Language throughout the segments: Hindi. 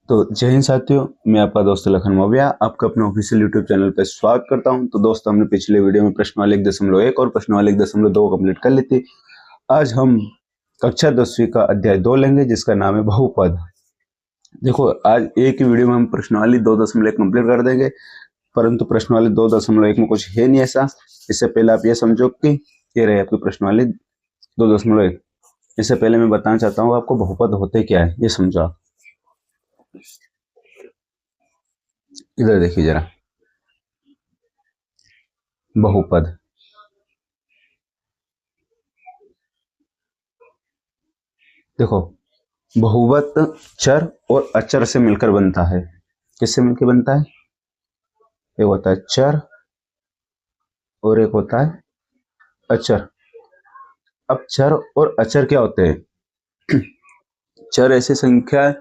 तो जय हिंद साथियों, मैं आपका दोस्त लखन मौर्य आपका अपने ऑफिशियल यूट्यूब चैनल पर स्वागत करता हूं। तो दोस्तों, हमने पिछले वीडियो में प्रश्नवाली 1.1 और प्रश्नवाली 1.2 कंप्लीट कर ली थी। आज हम कक्षा 10वीं का अध्याय 2 लेंगे, जिसका नाम है बहुपद। देखो, आज एक ही वीडियो में हम प्रश्नवाली 2.1 कंप्लीट कर देंगे, परंतु प्रश्नवाली 2.1 में कुछ है नहीं ऐसा। इससे पहले आप ये समझो कि ये रही आपकी प्रश्नवाली 2.1। इससे पहले मैं बताना चाहता हूँ आपको बहुपद होते क्या है, ये समझो आप। इधर देखिए जरा, बहुपद। देखो, बहुपद चर और अचर से मिलकर बनता है। किससे मिलकर बनता है? एक होता है चर और एक होता है अचर। अब चर और अचर क्या होते हैं? चर ऐसी संख्या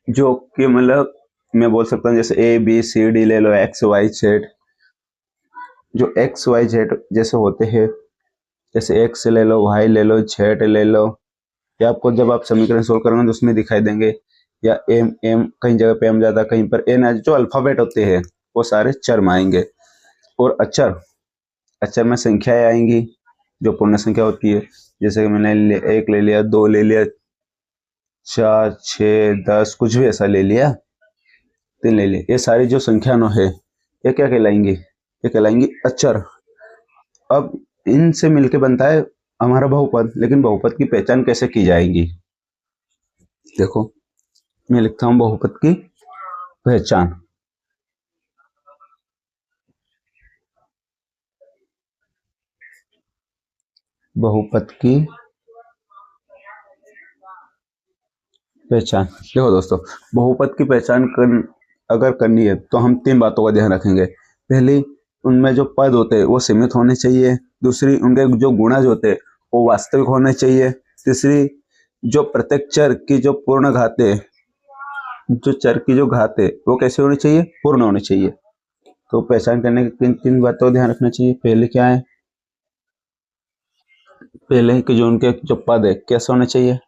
जो कि मतलब मैं बोल सकता हूँ, जैसे ए बी सी डी ले लो, एक्स वाई जेड। जो एक्स वाई जेड जैसे होते हैं, जैसे एक्स ले लो, वाई ले लो, जेड ले लो, या आपको जब आप समीकरण सोल्व करोगे तो उसमें दिखाई देंगे। या एम एम कहीं जगह पे एम ज्यादा, कहीं पर एन, जो अल्फाबेट होते हैं वो सारे चर में आएंगे। और अचर, अचर में संख्याएं आएंगी जो पूर्ण संख्या होती है। जैसे कि मैंने एक ले लिया, दो ले लिया, 4 6 10, कुछ भी ऐसा ले लिया, 3 ले लिया। ये सारी जो संख्या है ये क्या कहलाएंगी? ये कहलाएंगी अचर। अब इनसे मिलके बनता है हमारा बहुपद। लेकिन बहुपद की पहचान कैसे की जाएगी? देखो, मैं लिखता हूं बहुपद की पहचान। बहुपद की पहचान। देखो दोस्तों, बहुपद की पहचान अगर करनी है तो हम 3 बातों का ध्यान रखेंगे। पहली, उनमें जो पद होते हैं वो सीमित होने चाहिए। दूसरी, उनके जो गुणज होते हैं वो वास्तविक होने चाहिए। तीसरी, जो प्रत्येक चर की जो पूर्ण घात है, जो चर की जो घात है वो कैसे होनी चाहिए? पूर्ण होनी चाहिए। तो पहचान करने की तीन बातों का ध्यान रखना चाहिए। पहले क्या है? पहले कि जो उनके जो पद है कैसे होने चाहिए?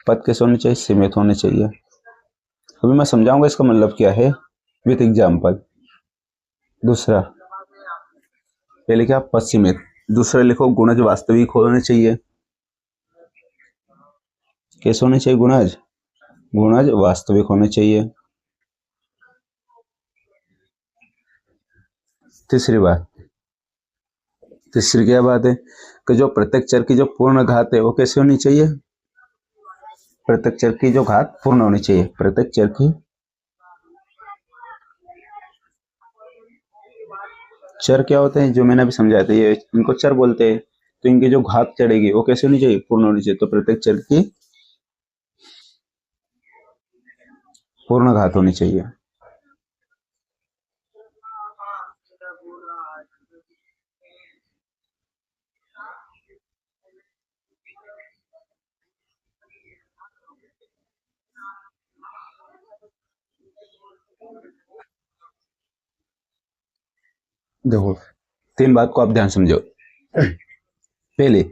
पद कैसे होने चाहिए? सीमित होने चाहिए। अभी मैं समझाऊंगा इसका मतलब क्या है विथ एग्जाम्पल। दूसरा, पहले क्या? पद सीमित। दूसरा लिखो, गुणज वास्तविक होने चाहिए। कैसे होने चाहिए गुणज? गुणज वास्तविक होने चाहिए। तीसरी बात, तीसरी क्या बात है कि जो प्रत्येक चर की जो पूर्ण घात है वो कैसे होनी चाहिए? प्रत्येक चर की जो घात पूर्ण होनी चाहिए। प्रत्येक चर की, चर क्या होते हैं जो मैंने अभी समझाया था, ये इनको चर बोलते हैं। तो इनकी जो घात चढ़ेगी वो कैसे होनी चाहिए? पूर्ण होनी चाहिए। तो प्रत्येक चर की पूर्ण घात होनी चाहिए। देखो, 3 बात को आप ध्यान समझो। पहले,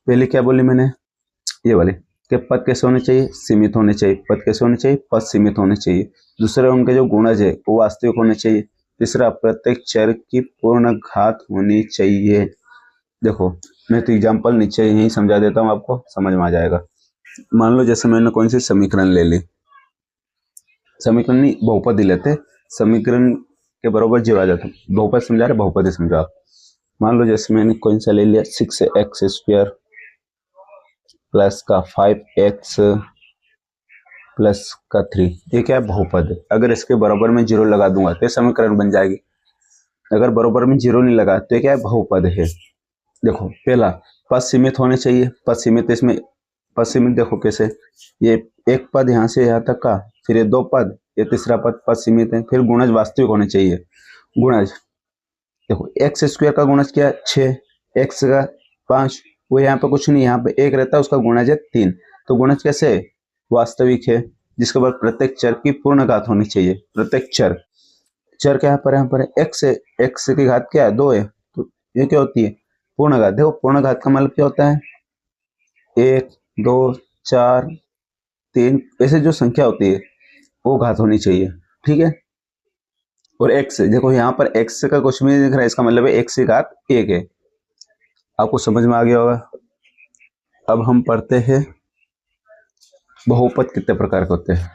पहले क्या बोली मैंने? ये वाले कि पद कैसे होने चाहिए? सीमित होने चाहिए। पद कैसे होने चाहिए? पद सीमित होने चाहिए। दूसरा, उनके जो गुणज है वो वास्तविक होने चाहिए। तीसरा, प्रत्येक चर की पूर्ण घात होनी चाहिए। देखो, मैं तो एग्जाम्पल नीचे यही समझा देता हूँ, आपको समझ में आ जाएगा। मान लो जैसे मैंने कौन सी समीकरण ले ली, समीकरण नहीं, बहुपद ही लेते। समीकरण के बराबर जीरो आ जाता। बहुपद समझा रहे, बहुपद ही समझा आप। मान लो जैसे मैंने कौन सा ले लिया, 6x² प्लस का 5x प्लस का 3। ये क्या है? बहुपद है। अगर इसके बराबर में जीरो लगा दूंगा तो समीकरण बन जाएगी। अगर बराबर में जीरो नहीं लगा तो क्या है? बहुपद है। देखो, पहला, पद सीमित होने चाहिए। पद सीमित, इसमें पद सीमित देखो कैसे, ये एक पद यहाँ से यहाँ तक का, फिर ये 2 पद, ये तीसरा पद, पद सीमित है। फिर गुणज वास्तविक होने चाहिए। गुणज देखो, x² का गुणज क्या है? 6, x का 5, वो यहाँ पे कुछ नहीं, यहाँ पे 1 रहता है, उसका गुणज है 3। तो गुणज कैसे है? वास्तविक है। जिसके बाद प्रत्येक चर की पूर्ण घात होनी चाहिए। प्रत्येक चर, चर क्या यहाँ पर है? x है। x की घात क्या है? 2 है। तो ये क्या होती है? पूर्ण घात। देखो, पूर्ण घात का मतलब क्या होता है? 1 2 4 3 ऐसे जो संख्या होती है वो घात होनी चाहिए, ठीक है। और x देखो यहाँ पर x का कुछ भी नहीं दिख रहा है, इसका मतलब है x की घात 1 है। आपको समझ में आ गया होगा। अब हम पढ़ते हैं बहुपद कितने प्रकार के होते हैं।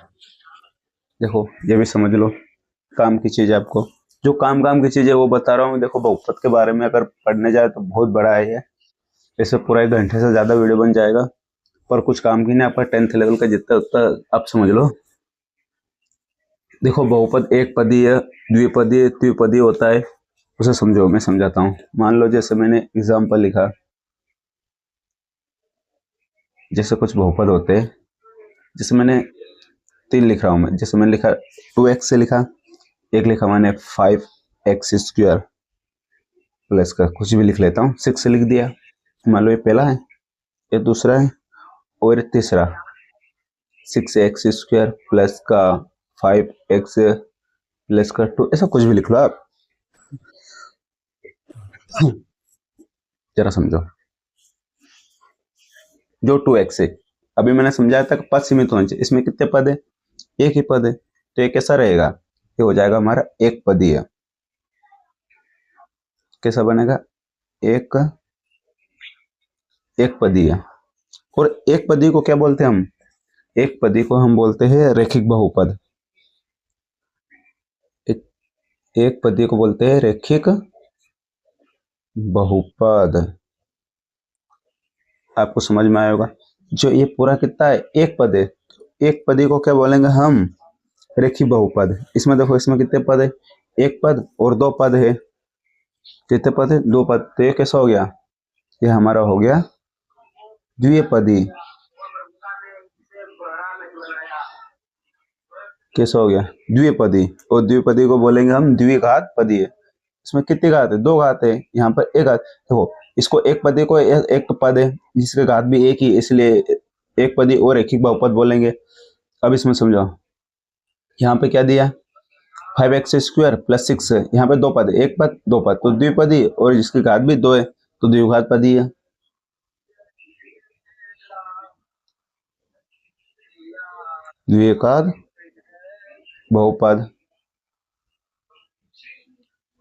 देखो ये भी समझ लो, काम की चीज है, आपको जो काम की चीज है वो बता रहा हूँ। देखो बहुपद के बारे में अगर पढ़ने जाए तो बहुत बड़ा है ये, इससे पूरा 1 घंटे से ज्यादा वीडियो बन जाएगा, पर कुछ काम की नहीं, आपका 10th लेवल का जितना उतना आप समझ लो। देखो बहुपद एक पदीय, द्विपदीय, त्रिपदीय होता है, उसे समझो, मैं समझाता हूँ। मान लो जैसे मैंने एग्जाम्पल लिखा, जैसे कुछ बहुपद होते हैं, जैसे मैंने 3 लिख रहा हूँ मैं, जैसे मैंने लिखा 2x से लिखा, एक लिखा मैंने 5x² प्लस का कुछ भी लिख लेता हूँ 6 से लिख दिया। मान लो ये पहला है, ये दूसरा है, और ये तीसरा 6x² प्लस का 5x प्लस का 2, ऐसा कुछ भी लिख लो आप, जरा समझो। जो 2x है, अभी मैंने समझाया था कि पद सीमित होने चाहिए, इसमें कितने पद है, एक ही पद है, तो ये कैसा रहेगा, ये हो जाएगा हमारा एक पदीय। कैसा बनेगा, एक एक पदीय। और एक पदी को क्या बोलते हैं हम, एक पदी को हम बोलते हैं रैखिक बहुपद। एक, एक पदी को बोलते हैं रैखिक बहुपद। आपको समझ में आएगा। जो ये पूरा कितना है, एक पद है, एक पदी को क्या बोलेंगे हम, रेखी बहुपद। इसमें देखो, इसमें कितने पद है, एक पद और 2 पद है, कितने पद है, 2 पद, तो ये कैसा हो गया, ये हमारा हो गया द्विपदी। कैसा हो गया, द्विपदी। और द्विपदी को बोलेंगे हम द्विघात पदी। इसमें कितनी घात है, 2 घात है, यहाँ पर एक घात। देखो इसको एक पदी को एक पद है जिसके घात भी एक ही, इसलिए एक पदी और एक ही बहुपद बोलेंगे। अब इसमें समझो, यहाँ पे क्या दिया, 5x² प्लस 6 है, यहाँ पे 2 पद है, एक पद 2 पद, तो द्विपदी, और जिसकी घात भी 2 है तो द्विघात पदी है। द्विघात बहुपद,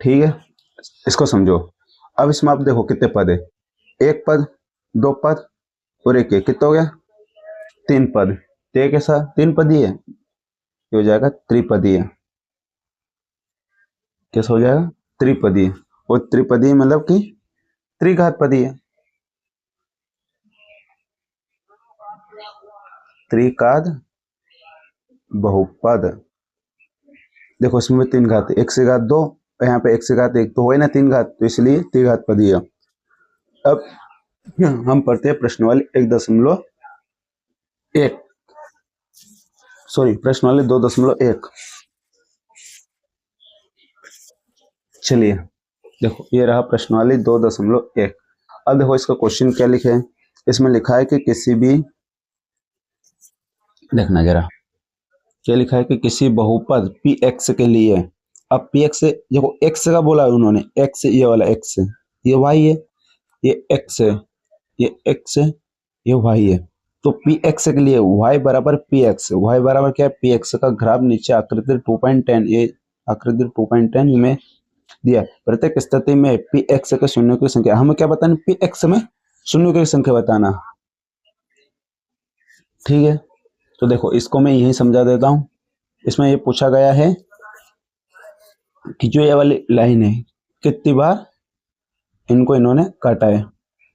ठीक है। इसको समझो। अब इसमें आप देखो कितने पद है, एक पद, 2 पद और एक कितना हो गया, 3 पद। तो ये कैसा 3 पदी है, ये हो जाएगा त्रिपदी। कैसा हो जाएगा, त्रिपदी। और त्रिपदी मतलब कि त्रिघात पदी है, त्रिघात बहुपद। देखो इसमें 3 घात, एक से घात 2, यहाँ पे एक से घात 1, तो हो ना 3 घात, तो इसलिए त्रिघात पदी है। अब हम पढ़ते हैं प्रश्न वाले 1.1, सॉरी प्रश्न वाले 2.1। चलिए देखो, ये रहा प्रश्न वाली 2.1। अब देखो इसका क्वेश्चन क्या लिखे है, इसमें लिखा है कि किसी भी, देखना जरा क्या लिखा है, कि किसी बहुपद px के लिए, अब px देखो x का बोला है उन्होंने, x ये वाला x, ये y है, ये x है, ये x है, ये y है। तो px के लिए y बराबर px, y बराबर क्या है, px का ग्राफ नीचे आकृति 2.10, ये आकृति 2.10 में दिया। प्रत्येक स्थिति में px के शून्य की संख्या, हमें क्या बताना, px में शून्य की संख्या बताना, ठीक है। तो देखो इसको मैं यही समझा देता हूं। इसमें ये पूछा गया है कि जो ये वाली लाइन है कितनी बार इनको इन्होंने काटा है,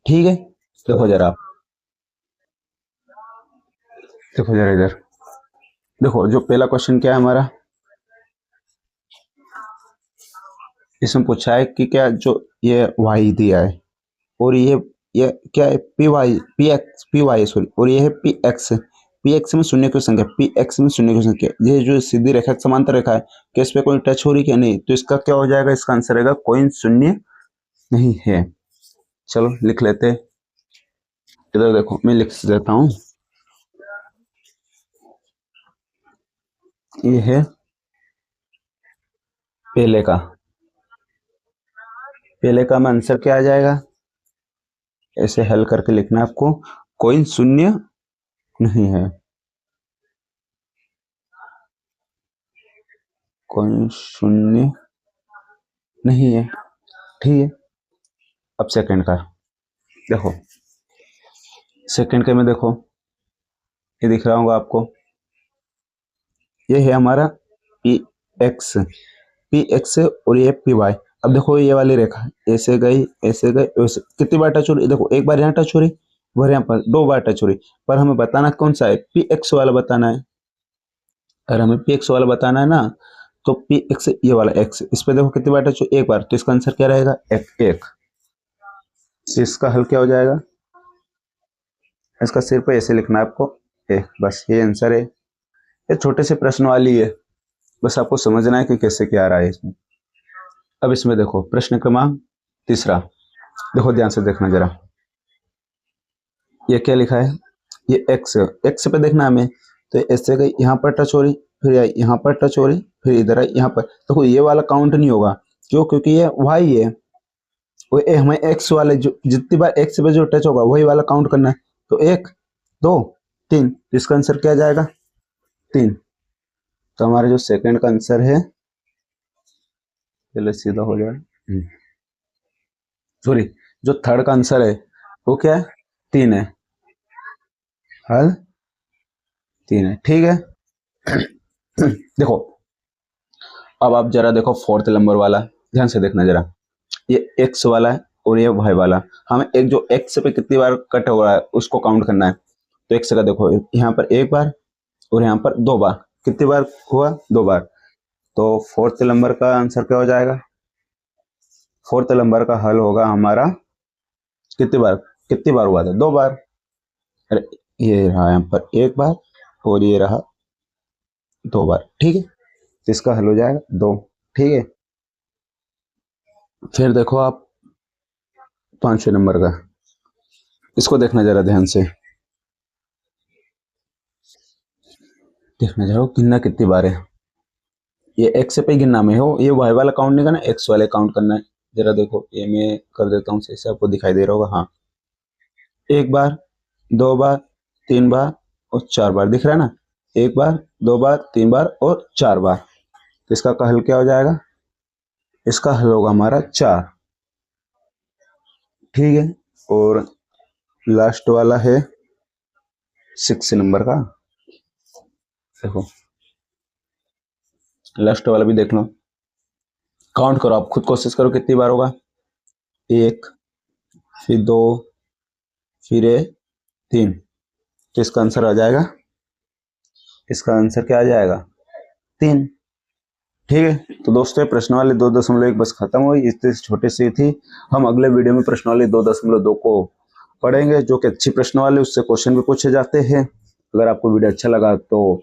ठीक है। देखो जरा आप, देखो जरा इधर, देखो जो पहला क्वेश्चन क्या है हमारा, इसमें पूछा है कि क्या जो ये y दिया है, और ये क्या है, पी वाई सॉरी, और ये है पी एक्स में शून्य की संख्या, पी एक्स में शून्य की संख्या, ये जो सीधी रेखा समांतर रेखा है, क्या इस पे कोई टच हो रही है, नहीं, तो इसका क्या हो जाएगा, इसका आंसर रहेगा कोई शून्य नहीं है। चलो लिख लेते, इधर देखो मैं लिख देता हूं, ये है पहले का, पहले का में आंसर क्या आ जाएगा, ऐसे हल करके लिखना है आपको, कोई शून्य नहीं है। कोई शून्य नहीं है, ठीक है। अब सेकंड का देखो, सेकंड के में देखो, ये दिख रहा होगा आपको, ये है हमारा पी एक्स, पी एक्स और ये पी वाई। अब देखो ये वाली रेखा ऐसे गई ऐसे गई ऐसे, कितनी बार टच हो रही, देखो एक बार यहाँ टच हो रही, और यहाँ पर 2 बार टच हो रही, पर हमें बताना कौन सा है, पी एक्स वाला बताना है। अगर हमें पी एक्स वाला बताना है ना, तो पी एक्स ये वाला एक्स, इस पे देखो कितनी बार टच हो, एक बार, तो इसका आंसर क्या रहेगा, एक। इसका हल क्या हो जाएगा, इसका सिर्फ ऐसे लिखना है आपको, एक, बस ये आंसर है। ये छोटे से प्रश्न वाली है, बस आपको समझना है कि कैसे क्या आ रहा है इसमें। अब इसमें देखो प्रश्न क्रमांक तीसरा, देखो ध्यान से देखना जरा, ये क्या लिखा है, ये एक्स, एक्स पे देखना हमें, तो ऐसे गई यहाँ पर टच हो रही, फिर यहाँ पर टच हो रही, फिर इधर आई यहाँ पर, देखो ये वाला काउंट नहीं होगा, क्यों, क्योंकि ये वाई है, वो हमें एक्स वाले जो जितनी बार एक्स पे जो टच होगा वही वाला काउंट करना है, तो 1 2 3, इसका आंसर क्या जाएगा, 3। तो हमारे जो सेकंड का आंसर है, पहले सीधा हो जाए, सॉरी, जो थर्ड का आंसर है वो क्या है, 3 है, हल 3 है, ठीक है। देखो अब आप जरा देखो फोर्थ नंबर वाला, ध्यान से देखना जरा, ये एक्स वाला है और ये वाई वाला, हमें एक जो एक्स पे कितनी बार कट हो रहा है उसको काउंट करना है। तो एक्स का देखो यहाँ पर एक बार और यहाँ पर 2 बार, कितनी बार हुआ, 2 बार। तो फोर्थ नंबर का आंसर क्या हो जाएगा, फोर्थ नंबर का हल होगा हमारा, कितनी बार हुआ था, 2 बार। अरे ये रहा यहाँ पर 1 बार और ये रहा 2 बार, ठीक है, तो इसका हल हो जाएगा 2, ठीक है। फिर देखो आप 5वें नंबर का, इसको देखना जरा ध्यान से, देखना जरा गिनना कितनी बार है, ये एक्स पे गिनना में हो, ये वाई वाला काउंट नहीं करना, एक्स वाले काउंट करना है। जरा देखो ये मैं कर देता हूँ सही से, आपको दिखाई दे रहा होगा, हाँ 1 बार 2 बार 3 बार और 4 बार, दिख रहा है ना, 1 बार 2 बार 3 बार और 4 बार। तो इसका हल क्या हो जाएगा, इसका हल होगा हमारा 4, ठीक है। और लास्ट वाला है 6 नंबर का, देखो लास्ट वाला भी देख लो, काउंट करो आप खुद, कोशिश करो कितनी बार होगा, 1 फिर 2 फिर 3, तो इसका आंसर आ जाएगा, इसका आंसर क्या आ जाएगा, 3, ठीक है। तो दोस्तों प्रश्न वाले 2.1 बस खत्म हुई, इतने छोटे से थी। हम अगले वीडियो में प्रश्न वाले 2.2 को पढ़ेंगे, जो कि अच्छी प्रश्न वाले, उससे क्वेश्चन भी पूछे जाते हैं। अगर आपको वीडियो अच्छा लगा तो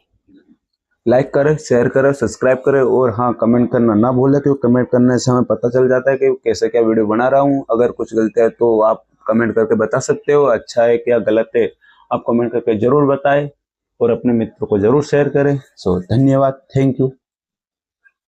लाइक करें, शेयर करें, सब्सक्राइब करें, और हाँ कमेंट करना ना भूलें, क्योंकि कमेंट करने से हमें पता चल जाता है कि कैसे क्या वीडियो बना रहा हूँ। अगर कुछ गलती है तो आप कमेंट करके बता सकते हो, अच्छा है क्या गलत है आप कमेंट करके जरूर बताएं, और अपने मित्रों को जरूर शेयर करें। सो धन्यवाद, थैंक यू।